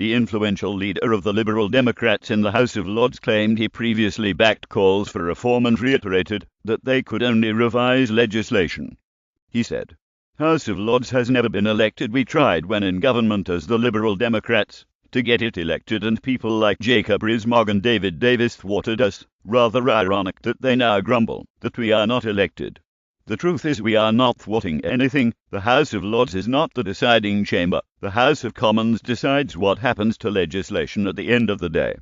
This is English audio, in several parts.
the influential leader of the Liberal Democrats in the House of Lords, claimed he previously backed calls for reform and reiterated that they could only revise legislation. He said, "House of Lords has never been elected. We tried when in government as the Liberal Democrats to get it elected, and people like Jacob Rees-Mogg and David Davis thwarted us. Rather ironic that they now grumble that we are not elected. The truth is we are not thwarting anything. The House of Lords is not the deciding chamber. The House of Commons decides what happens to legislation at the end of the day.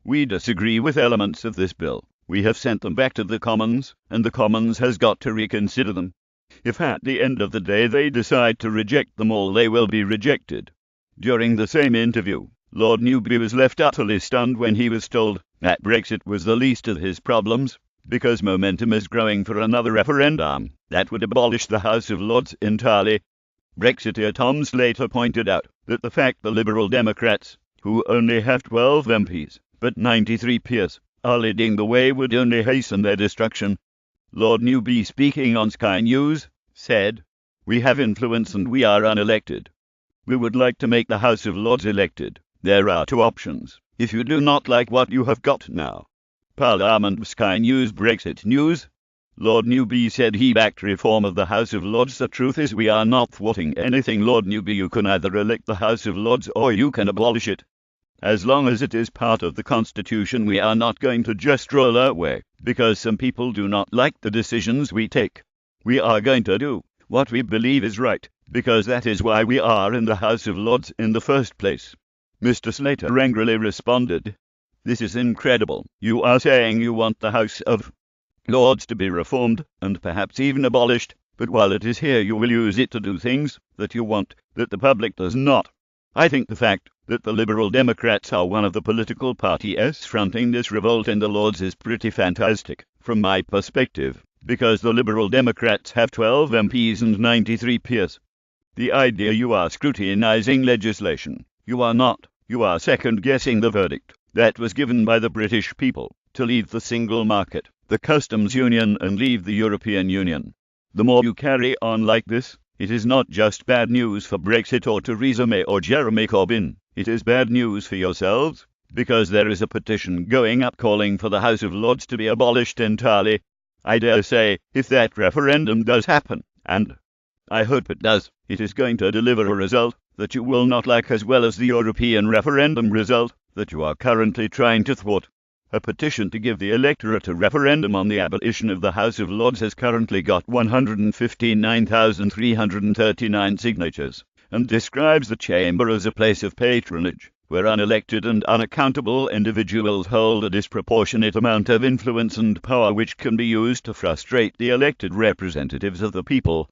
We disagree with elements of this bill. We have sent them back to the Commons, and the Commons has got to reconsider them. If at the end of the day they decide to reject them all, they will be rejected." During the same interview, Lord Newby was left utterly stunned when he was told that Brexit was the least of his problems, because momentum is growing for another referendum that would abolish the House of Lords entirely. Brexiteer Tom Slater pointed out that the fact the Liberal Democrats, who only have 12 MPs but 93 peers, are leading the way would only hasten their destruction. Lord Newby, speaking on Sky News, said, "We have influence and we are unelected. We would like to make the House of Lords elected. There are two options. If you do not like what you have got now." Parliament. Sky News. Brexit News. Lord Newby said he backed reform of the House of Lords. "The truth is we are not thwarting anything, Lord Newby. You can either elect the House of Lords or you can abolish it. As long as it is part of the Constitution, we are not going to just roll away because some people do not like the decisions we take. We are going to do what we believe is right, because that is why we are in the House of Lords in the first place." Mr. Slater angrily responded, "This is incredible. You are saying you want the House of Lords to be reformed and perhaps even abolished, but while it is here you will use it to do things that you want, that the public does not. I think the fact that the Liberal Democrats are one of the political parties fronting this revolt in the Lords is pretty fantastic, from my perspective, because the Liberal Democrats have 12 MPs and 93 peers. The idea you are scrutinizing legislation. You are not. You are second-guessing the verdict that was given by the British people to leave the single market, the customs union, and leave the European Union. The more you carry on like this, it is not just bad news for Brexit or Theresa May or Jeremy Corbyn. It is bad news for yourselves, because there is a petition going up calling for the House of Lords to be abolished entirely. I dare say, if that referendum does happen, and I hope it does, it is going to deliver a result that you will not like as well as the European referendum result that you are currently trying to thwart. A petition to give the electorate a referendum on the abolition of the House of Lords has currently got 159,339 signatures, and describes the chamber as a place of patronage, where unelected and unaccountable individuals hold a disproportionate amount of influence and power which can be used to frustrate the elected representatives of the people.